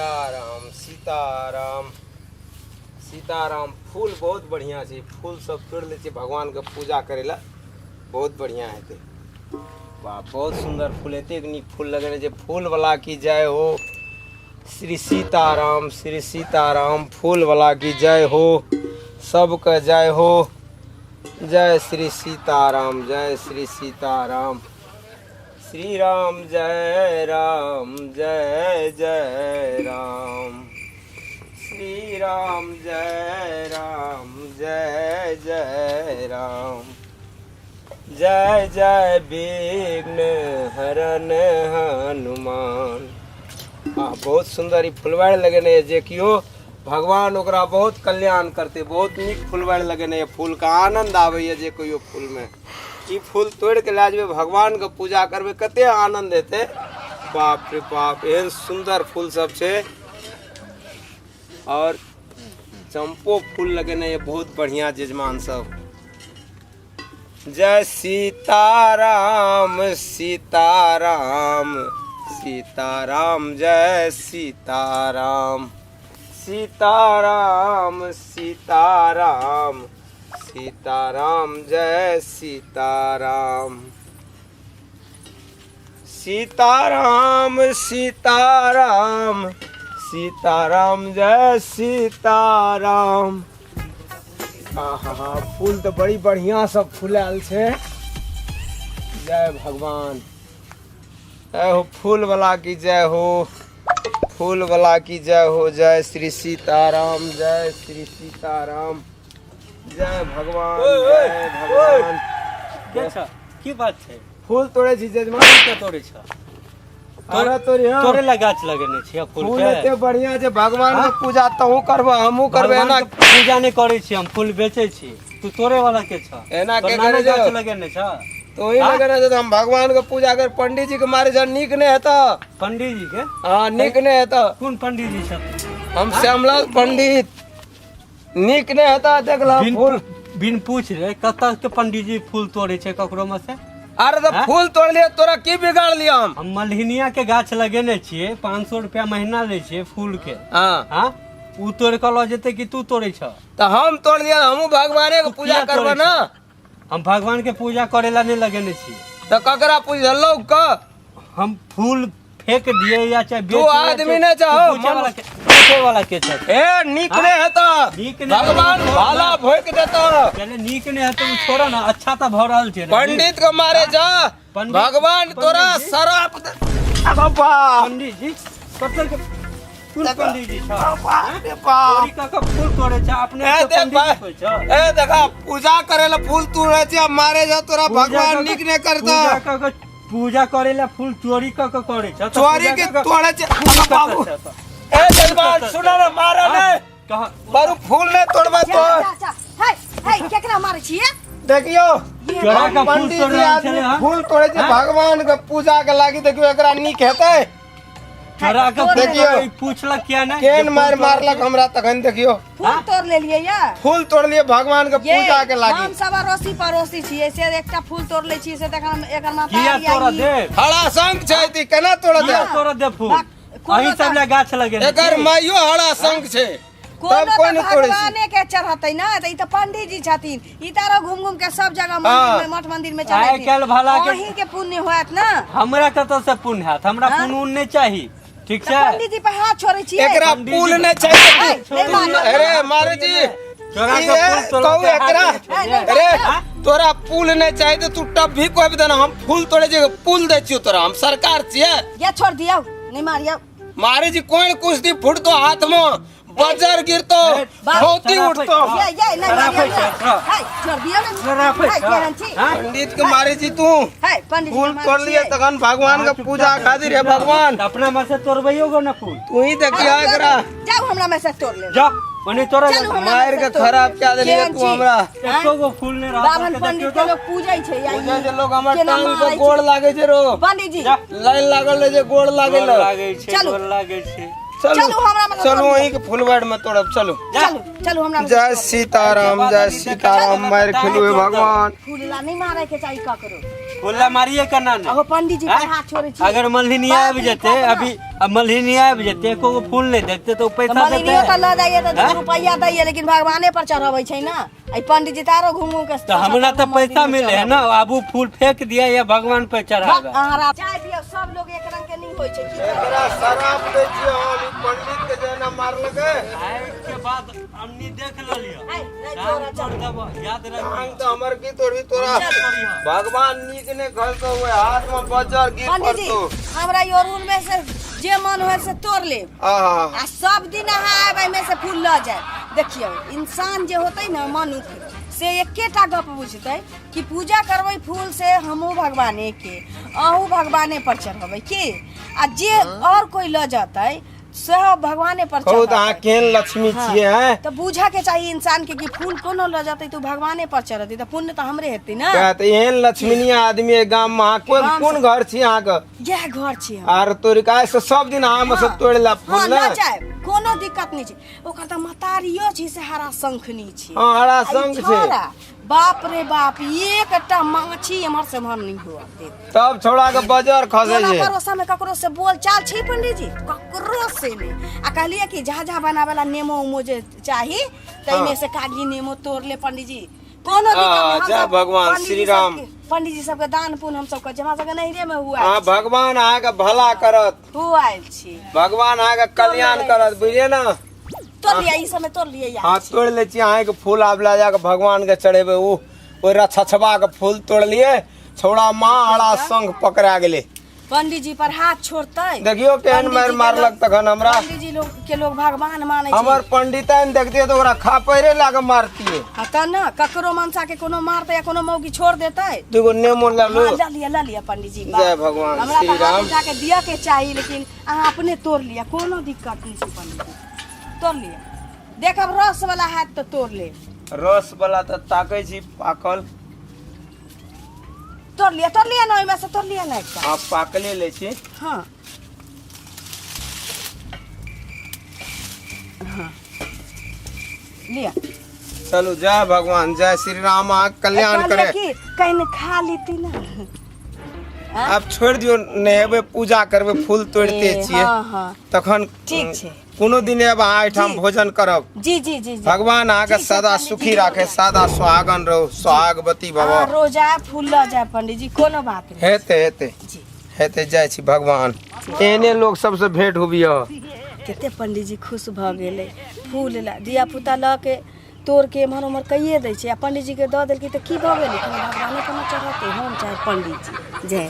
सीताराम सीताराम सीताराम। फूल बहुत बढ़िया छै, फूल सब तोड़ ले छै भगवान के पूजा करे ला, बहुत बढ़िया हेते। वाह बहुत सुंदर फूल, एतेक नीक फूल लगेने छै। फूल वाला की जय हो, श्री सीताराम श्री सीताराम। फूल वाला की जय हो, सबके जय हो। जय श्री सीताराम जय श्री सीताराम। श्री राम जय जय राम। श्री राम जय जय राम। जय जय विघ्न हरन हनुमान। हाँ बहुत सुंदर ई फुलवाड़ी लगेने जे कियो भगवान ओकरा बहुत कल्याण करते। बहुत नीक फुलवाड़ी लगेने, फूल का आनंद आवे जे कोई फूल में। ई फूल तोड़ के ला जेबे भगवान के पूजा करबे, कते आनंद हेते। बाप रे बाप एहन सुंदर फूल सब छे। और चंपो फूल लगेने बहुत बढ़िया जजमान सब। जय सीताराम सीताराम सीताराम। जय सीताराम सीताराम सीताराम सीताराम। जय सीताराम सीताराम सीताराम सीताराम। जय सीताराम। हाँ फूल तो बड़ी बढ़िया सब फूलाल छे। जय भगवान। जय हो फूल वाला की जय हो, फूल वाला की जय हो। जय श्री सीताराम जय श्री सीताराम। जय भगवान जय भगवान। की बात है? फूल तोड़े छी जजमान के तोड़े छ? अरे तोरे ला गाछ लगेने छी फूल फूल के। एते बढ़िया जे भगवान के पूजा तहू करबा हमहू करबे। एना पूजा नहीं करे छी, हम फूल बेचे छी। तू तोरे वाला के छ? एना के करे करे गाछ जो लगेने छ? तो ही लगेने जे हम भगवान के पूजा कर। पंडित जी के मारे जन नीक ने हेता। पंडित जी के? हां नीक ने हेता। कौन पंडित जी छ? हम श्यामलाल पंडित। नीक ने हेता देखला फूल बिन पूछ रे कत के पंडित जी फूल तोड़े छे ककरो में से? अरे तो फूल तोड़ लिए तोरा की बिगाड़ लिया हम मलहिनिया के गाछ लगेने छिए, 500 रुपया महीना ले छिए फूल के। हां उ तोड़ के ल जेते कि तू तोड़े छ? तो हम तोड़ लिया, हमहू भगवाने के पूजा करबे ना। हम भगवान के पूजा करेला नहीं लगेने छी। तो ककरा पूजलो क हम फूल फेंक दिए या चाहे तू आदमी ने चाहो पूछे वाला के छ? ए नीक ने हेता, भगवान भाला भोक देता। चले नीक ने है तो छोड़ा ना, अच्छा ता भ रहल छे। पंडित के मारे जा, भगवान तोरा शराप बाबा। पंडित जी कतल के फूल पंडित जी छ? अरे बाप तोरी का फूल तोड़े छ अपने ए तो पंडित जी छ? ए देखा पूजा करेला फूल तोड़े छ, मारे जा तोरा भगवान नीक ने करता। पूजा करेला फूल चोरी क करे छ? चोरी के तोड़े छ बाबू। ए जजमान सुना ना, मारा ने कहा बारू फूल ने तोड़बा तो हाय हाय केकरा मारे छिए? देखियो चोरा का फूल पंडित तोड़ जी रहल आदमी छले। हां फूल तोड़े छै भगवान के पूजा के लागी। देखियो एकरा नीक हेतै? चोरा का देखियो पूछला क्या ना केन मार मारलक हमरा तखन। देखियो फूल तोड़ ले लिए या फूल तोड़ लिए भगवान के पूजा के लागी। हम सब अड़ोसी पड़ोसी छिए, से एकटा फूल तोड़ ले छिए, से देखा एकर माता किया तोरा दे? हरा शंख छै ती केना तोड़ दे? किया तोरा दे फूल? अही सब ले गाछ लगे एकर माइयो हरा शंख छै, तब कोई न तोड़े छै। भगवाने के चढ़तै ना, त ई त पंडित जी छथिन। ई तारा घूम घूम के सब जगह मंदिर में मठ मंदिर में चढ़ै आइ काल्हि भला के वही के पुण्य होत ना। हमरा कत से पुण्य हैत? हमरा पुण्य नहीं चाहिए, ठीक है? पंडित जी पे हाथ छोड़े छिए। एकरा फूल ने चाहिए। अरे मारे जी चोरा का फूल तोड़ कहू के एकरा, हाथ में छोड़ दे। अरे तोरा फूल ने चाहिए तो तू टब भी कोई देना। हम फूल तोड़े जे फूल दे छियो तोरा, हम सरकार छिए। ये छोड़ दियो, नहीं मारियो। मारे जी कोई कुछ दी फुटतो हाथ में, बजर गिरतो, होती उठतो। ये नहीं मारियो। हाय छोड़ दियो ना। हाय केहन छी? पंडित के मारे जी तू हाय पंडित जी फूल तोड़ लिए तखन भगवान का पूजा खातिर है। भगवान अपना में से तोड़बइयो गो ना फूल। तू ही देखिया एकरा जाओ हमरा में से तोड़ ले। जा ओने तोरा चलू हमरा मार के खराब क्या देली तू हमरा। एको गो फूल ने रहा बाभन पंडित के लोग पूजै छै या पूजा जे लोग हमर टांग पे गोड़ लागे छै रो। पंडित जी लाइन लागल रहे जे गोड़ लागल। लागे छे, चलू। गोर लागे छे। चलू हमरा मतलब चलो वहीं के फुलवाड़ में तोड़ब चलो। चलू चलू हमरा जय सीताराम मार खेलुए भगवान। फूलला नहीं मारे के चाहिए ककरो। फुल्ला मारिए करना ना। अहो पंडित जी पर हाथ छोड़े छी। अगर मल्हिनी आब जेते अभी अब मल्हिनी आब जेते एको फूल नहीं देखते तो पैसा देते। मल्हिनियो त ल जाइए त 2 रुपया दैए लेकिन भगवाने पर चढ़ाबै छै ना। आई पंडित जी तारो घूम घूम के तो हमरा तो पैसा मिले है ना, अब वो फूल फेंक दिया या भगवान पे चढ़ावे। अहारा चाय पियो सब लोग एक रंग के नहीं होय छै। एकरा शराब दे छी हम ई पंडित के जेना मारलके। के बाद हमनी देख लियो। आई नहीं छोरा चल। याद रख हम तो हमर की तोड़ी तोरा भगवान नीक ने घर तो हुए हाथ में बजर गिर पंडित जी पड़तो। हमरा यो रूम में से जे मन होय से तोड़ ले आहा आ सब दिन आबे में से फूल ल जाए। देखियो इंसान जे होतै ना मनुष्य से एकेटा गप बुझतै कि पूजा करबै फूल से हमहू भगवाने के अहू भगवाने पर चढ़बै की आ जे और कोई ल जातै सब भगवाने पर कहू त चढ़बै। अहाँ केहन लक्ष्मी छियै हैं। तो बूझा के चाहिए इंसान के कि फूल कोनो ल जाते तो भगवाने पर चढ़ती तो पुण्य तो हमरे हेतै ना। क्या त एहन लक्ष्मीनिया आदमी है गांव में। अहाँ कोन घर छी अहाँ के? यह घर छी हम। आर तोरी काय से सब दिन अहाँ में से तोड़ ला हाँ फूल ल ना। जाए कोनो दिक्कत नहीं छै। ओकर त मतारियो छी से हरा शंखनी छी। हां हरा आ ई शंख छै। छोरा, बाप रे बाप एकटा माछी हमर से हम नहीं हुआ दे। तब छोड़ा के बाजार खसे टोला जे। पड़ोसा में ककरो से बोल चाल छी पंडित जी ककरो से नहीं। आ कहलिए कि झाझा बनावेला नेमो उमो जे चाही तई में से कागी नेमो तोड़ ले पंडित जी। कोनो दिक्कत नहीं। जय भगवान श्री राम। पंडित जी सबके दान पुण्य हम सब हमरा सबके नहिरे में हुआ हां भगवान अहाँ के भला करत। हुआ छी। भगवान अहाँ के कल्याण करत बुझिए ना। तोड़ लिया ई समय तोड़ लिया यार। हाँ तोड़ ले छी अहाँ के फूल आबला जाके भगवान के चढ़ेबे। उ ओरा छछबा के फूल तोड़ लिए छोड़ा माँ हरा शंख पकड़ा गेले। पंडित जी पर हाथ छोड़ते देखियो केहन मार मारलक तखन हमरा। पंडित जी लोग के लोग भगवान माने हमर पंडितन देखतिए तो ओकरा खा पैरे लागे मारतिए। त ना ककरो मनसा के कोनो मारते या कोनो मौगी छोड़ देते। दुगो नेमो ला लो। हाँ, ल लिया पंडित जी। जय भगवान हमरा श्री तो हाथ राम। उठा के दिया के चाहिए लेकिन अहाँ अपने तोड़ लिया कोनो दिक्कत नहीं छै पंडित जी। तोड़ लिया देखब रस वाला हाथ तो तोड़ ले। रस वाला त ताकै छी पाकल। तोड़ लिया ना ओइमे से तोड़ लिया ना एकटा। आप पाकले ले छी। हाँ हाँ लिया। चलो जय भगवान जय श्री राम अहाँ कल्याण करे। कहीं खा लेती ना। आप छोड़ दियो नहेबे पूजा करबे फूल तोड़ते छिए हाँ हाँ तखन ठीक छै। कोनो दिन अब अहाँ एठाम भोजन करब। जी जी जी जी। भगवान अहाँ के ठीक छै सदा पंडित सुखी जी। राखे सदा सुहागन रहो सुहागवती भव। रोजा फूल ल जाए पंडित जी कोनो बात नहीं। हेते हेते जी हेते जाय छी भगवान। एहने लोग सबसे भेंट होबिय। केते पंडित जी खुश भ गेले फूल ला दिया पुता ल के तोड़ के एम्हर उम्हर कहिए दै छै आ पंडित जी के दऽ देलकै तऽ की भऽ गेलै भगवाने कोनो चढ़ते हम चाहे पंडित जी जय।